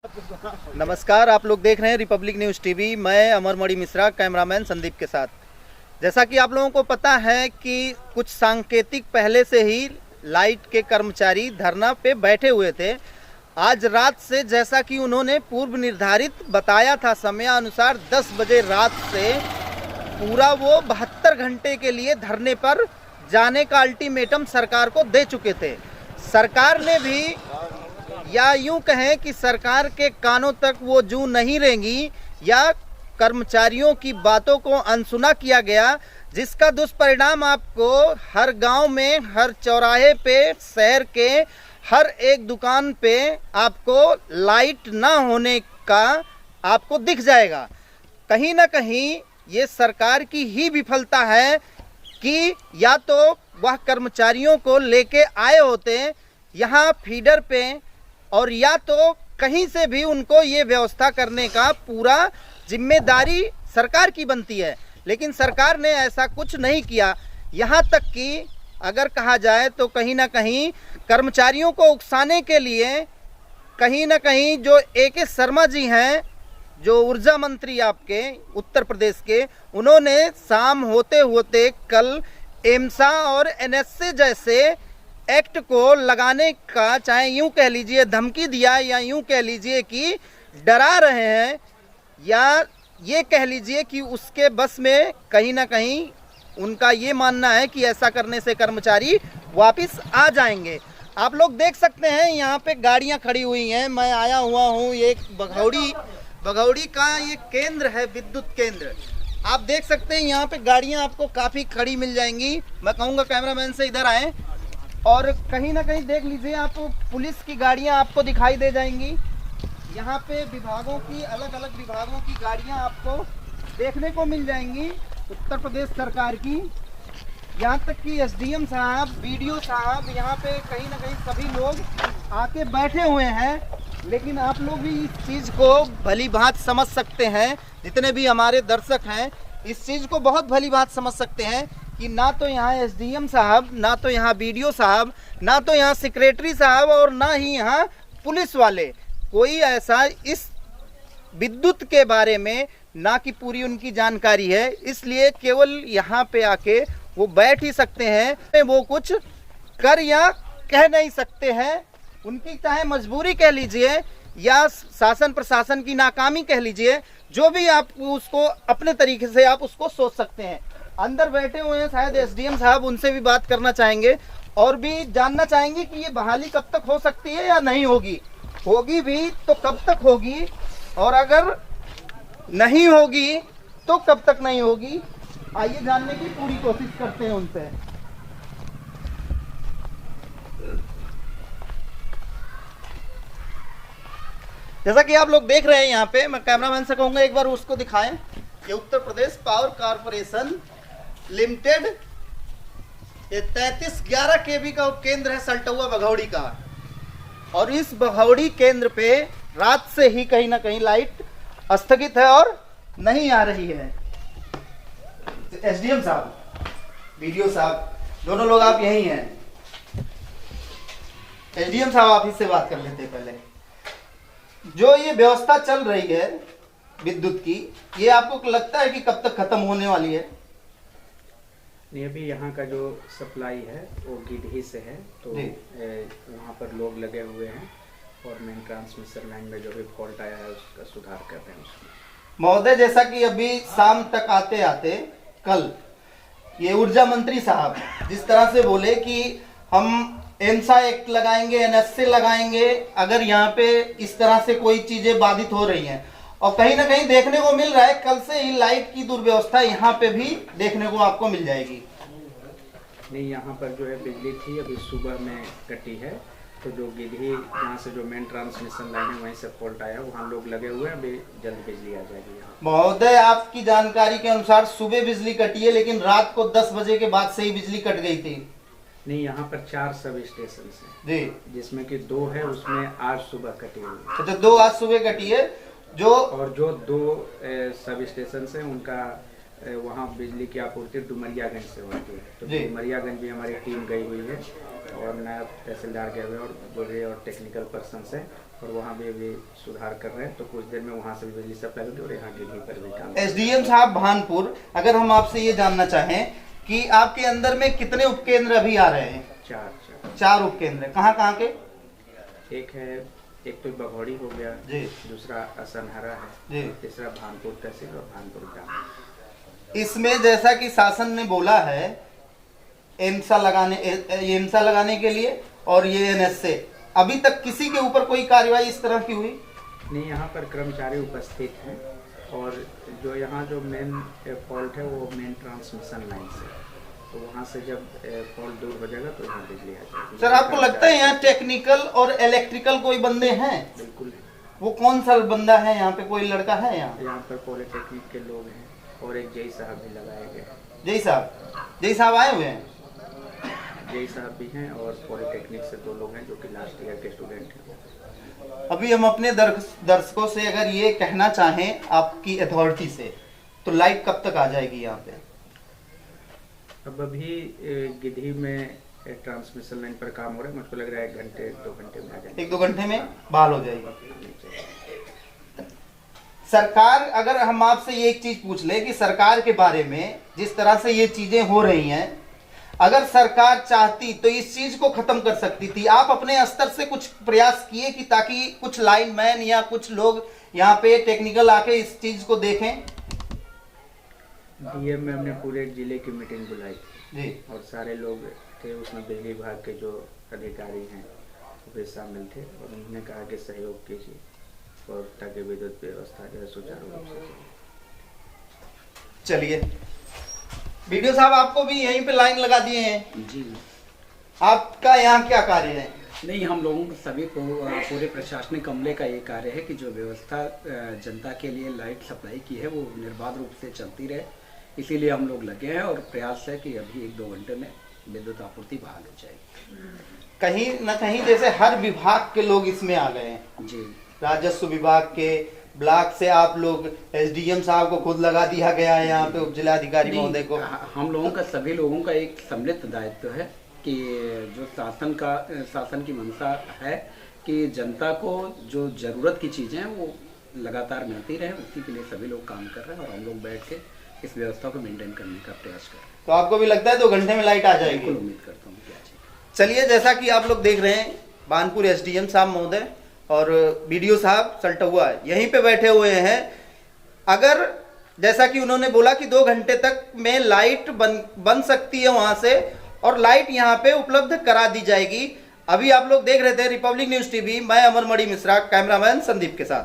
नमस्कार, आप लोग देख रहे हैं रिपब्लिक न्यूज़ टीवी। मैं अमरमणि मिश्रा, कैमरामैन संदीप के साथ। जैसा कि आप लोगों को पता है कि कुछ सांकेतिक पहले से ही लाइट के कर्मचारी धरना पे बैठे हुए थे। आज रात से जैसा कि उन्होंने पूर्व निर्धारित बताया था समय अनुसार 10 बजे रात से पूरा वो 72 घंटे के लिए धरने पर जाने का अल्टीमेटम सरकार को दे चुके थे। सरकार ने भी, या यूं कहें कि सरकार के कानों तक वो जूं नहीं रेंगी, या कर्मचारियों की बातों को अनसुना किया गया, जिसका दुष्परिणाम आपको हर गांव में, हर चौराहे पे, शहर के हर एक दुकान पे आपको लाइट ना होने का आपको दिख जाएगा। कहीं ना कहीं ये सरकार की ही विफलता है कि या तो वह कर्मचारियों को लेके आए होते यहाँ फीडर पे, और या तो कहीं से भी उनको ये व्यवस्था करने का पूरा जिम्मेदारी सरकार की बनती है। लेकिन सरकार ने ऐसा कुछ नहीं किया। यहाँ तक कि अगर कहा जाए तो कहीं ना कहीं कर्मचारियों को उकसाने के लिए कहीं ना कहीं जो A.K. शर्मा जी हैं, जो ऊर्जा मंत्री आपके उत्तर प्रदेश के, उन्होंने शाम होते होते कल एमसा और NSA जैसे एक्ट को लगाने का, चाहे यूं कह लीजिए धमकी दिया, या यूं कह लीजिए कि डरा रहे हैं, या ये कह लीजिए कि उसके बस में कहीं ना कहीं उनका ये मानना है कि ऐसा करने से कर्मचारी वापस आ जाएंगे। आप लोग देख सकते हैं यहाँ पे गाड़ियाँ खड़ी हुई हैं। मैं आया हुआ हूँ, ये बघौड़ी का ये केंद्र है, विद्युत केंद्र। आप देख सकते हैं यहाँ पे गाड़ियाँ आपको काफ़ी खड़ी मिल जाएंगी। मैं कहूँगा कैमरामैन से इधर आएँ, और कहीं ना कहीं देख लीजिए, आप पुलिस की गाड़ियां आपको दिखाई दे जाएंगी। यहाँ पे विभागों की, अलग अलग विभागों की गाड़ियां आपको देखने को मिल जाएंगी, उत्तर प्रदेश सरकार की। यहाँ तक कि SDM साहब, BDO साहब, यहाँ पे कहीं ना कहीं सभी लोग आके बैठे हुए हैं। लेकिन आप लोग भी इस चीज़ को भली भांत समझ सकते हैं, जितने भी हमारे दर्शक हैं इस चीज़ को बहुत भली भांत समझ सकते हैं कि ना तो यहाँ SDM साहब, ना तो यहाँ BDO साहब, ना तो यहाँ सेक्रेटरी साहब, और ना ही यहाँ पुलिस वाले कोई ऐसा इस विद्युत के बारे में ना कि पूरी उनकी जानकारी है। इसलिए केवल यहाँ पे आके वो बैठ ही सकते हैं, वो कुछ कर या कह नहीं सकते हैं। उनकी चाहे मजबूरी कह लीजिए या शासन प्रशासन की नाकामी कह लीजिए, जो भी आप उसको अपने तरीके से आप उसको सोच सकते हैं। अंदर बैठे हुए हैं शायद SDM साहब, उनसे भी बात करना चाहेंगे और भी जानना चाहेंगे कि ये बहाली कब तक हो सकती है या नहीं होगी, होगी भी तो कब तक होगी, और अगर नहीं होगी तो कब तक नहीं होगी। आइए जानने की पूरी कोशिश करते हैं उनसे। जैसा कि आप लोग देख रहे हैं यहाँ पे, मैं कैमरामैन से कहूंगा एक बार उसको दिखाएं। ये Uttar Pradesh power corporation limited, ये 3311 kV का केंद्र है सल्टुआ बघौड़ी का, और इस बघौड़ी केंद्र पे रात से ही कहीं ना कहीं लाइट स्थगित है और नहीं आ रही है। SDM साहब, BDO साहब, दोनों लोग आप यही हैं। SDM साहब, आप इससे बात कर लेते हैं पहले। जो ये व्यवस्था चल रही है विद्युत की, ये आपको लगता है कि कब तक खत्म होने वाली है? नहीं, अभी यहाँ का जो सप्लाई है वो गिद्धि से है, तो वहाँ पर लोग लगे हुए हैं और मेन ट्रांसमिशन लाइन में जो भी फॉल्ट आया है उसका सुधार कर रहे हैं उसमें। महोदय, जैसा कि अभी शाम तक आते आते कल ये ऊर्जा मंत्री साहब जिस तरह से बोले कि हम एमसा एक्ट लगाएंगे, NSA लगाएंगे अगर यहाँ पे इस तरह से कोई चीजें बाधित हो रही हैं, और कहीं ना कहीं देखने को मिल रहा है कल से ही लाइट की दुर्व्यवस्था यहाँ पे भी देखने को आपको मिल जाएगी। नहीं, यहाँ पर जो है बिजली थी, अभी सुबह में कटी है, तो जो गिद्धि यहाँ से जो मेन ट्रांसमिशन लाइन है वहीं से फॉल्ट आया, वहाँ लोग लगे हुए हैं, अभी जल्द बिजली आ जाएगी यहाँ। महोदय, आपकी जानकारी के अनुसार सुबह बिजली कटी है, लेकिन रात को 10 बजे के बाद से ही बिजली कट गई थी। नहीं, यहाँ पर 4 सब स्टेशन है जी, जिसमें कि 2 है, उसमें आज सुबह कटी हुई। अच्छा, 2 आज सुबह कटी है, और जो 2 सब स्टेशन है उनका वहाँ बिजली की आपूर्ति डुमरियागंज से होती है, तो डुमरियागंज भी हमारी टीम गई हुई है और नायब तहसीलदार गए हुए और जो भी और टेक्निकल पर्सन है और वहाँ भी अभी सुधार कर रहे हैं, तो कुछ देर में वहाँ से भी बिजली सप्लाई होगी और यहाँ गिरही पर भी काम। एसडीएम साहब भानपुर, अगर हम आपसे ये जानना चाहें कि आपके अंदर में कितने उपकेंद्र अभी आ रहे हैं? चार उपकेंद्र। कहाँ कहाँ के? एक तो बघौड़ी हो गया जी, दूसरा असनहरा है जी, तीसरा भानपुर तहसील और भानपुर ग्राम। इसमें जैसा कि शासन ने बोला है एमसा लगाने के लिए और ये एनएस से, अभी तक किसी के ऊपर कोई कार्रवाई इस तरह की हुई नहीं। यहाँ पर कर्मचारी उपस्थित हैं और जो यहाँ जो मेन फॉल्ट है वो मेन ट्रांसमिशन लाइन से, तो वहाँ से जब फॉल्ट दूर हो जाएगा तो यहाँ बिजली आ जाएगी। सर, आपको लगता है यहाँ टेक्निकल और इलेक्ट्रिकल कोई बंदे हैं? बिल्कुल। वो कौन सा बंदा है यहाँ पे? कोई लड़का है यहाँ पर पॉलिटेक्निक के लोग हैं और एक जय साहब भी लगाए गए हैं। जय साहब आए हुए हैं? जय साहब भी हैं और पॉलिटेक्निक से 2 लोग हैं जो कि लास्ट ईयर के स्टूडेंट हैं। अभी हम अपने दर्शकों से अगर ये कहना चाहें आपकी अथॉरिटी से, तो लाइट कब तक आ जाएगी यहाँ पे? अब अभी गिरही में ट्रांसमिशन लाइन पर काम हो रहा है, मुझको लग रहा है 1-2 घंटे में आ जाएगी। 1-2 घंटे में बहाल हो जाएगी। सरकार, अगर हम आपसे ये एक चीज पूछ ले कि सरकार के बारे में जिस तरह से ये चीजें हो रही हैं, अगर सरकार चाहती तो इस चीज को खत्म कर सकती थी। आप अपने स्तर से कुछ प्रयास किए कि ताकि कुछ लाइनमैन या कुछ लोग यहाँ पे टेक्निकल आके इस चीज को देखें? डीएम में हमने पूरे जिले की मीटिंग बुलाई जी, और सारे लोग थे उसमें, बिजली विभाग के जो अधिकारी हैं वो भी शामिल थे और उन्होंने कहा कि सहयोग कीजिए और ताकि विद्युत व्यवस्था जो है सुचारू रूप से चले। चलिए वीडियो साहब, आपको भी यहीं पे लाइन लगा दिए हैं जी। आपका यहाँ क्या कार्य है? नहीं, हम लोगों को सभी को पूरे प्रशासनिक अमले का ये कार्य है कि जो व्यवस्था जनता के लिए लाइट सप्लाई की है वो निर्बाध रूप से चलती रहे, इसीलिए हम लोग लगे हैं और प्रयास है कि अभी 1-2 घंटे में विद्युत आपूर्ति बहाल हो जाएगी। कहीं न कहीं जैसे हर विभाग के लोग इसमें आ गए हैं जी। राजस्व विभाग के, ब्लॉक से आप लोग, एसडीएम साहब को खुद लगा दिया गया है यहाँ पे, उप जिलाधिकारी महोदय को। हम लोगों का, सभी लोगों का एक सम्मिलित दायित्व है कि जो शासन की मंशा है कि जनता को जो जरूरत की चीजें हैं वो लगातार मिलती रहे, उसी के लिए सभी लोग काम कर रहे हैं और हम लोग बैठ के इस व्यवस्था को मेंटेन करने का प्रयास कर रहे हैं। तो आपको भी लगता है 2 घंटे में लाइट आ जाएगी? बिल्कुल उम्मीद करता हूँ कि आ जाएगी। चलिए, जैसा कि आप लोग देख रहे हैं, बानपुर एसडीएम साहब महोदय और बीडीओ साहब सल्टुआ यहीं पे बैठे हुए हैं। अगर जैसा कि उन्होंने बोला कि 2 घंटे तक में लाइट बन सकती है वहां से, और लाइट यहाँ पे उपलब्ध करा दी जाएगी। अभी आप लोग देख रहे थे रिपब्लिक न्यूज टीवी, मैं अमरमणि मिश्रा, कैमरामैन संदीप के साथ।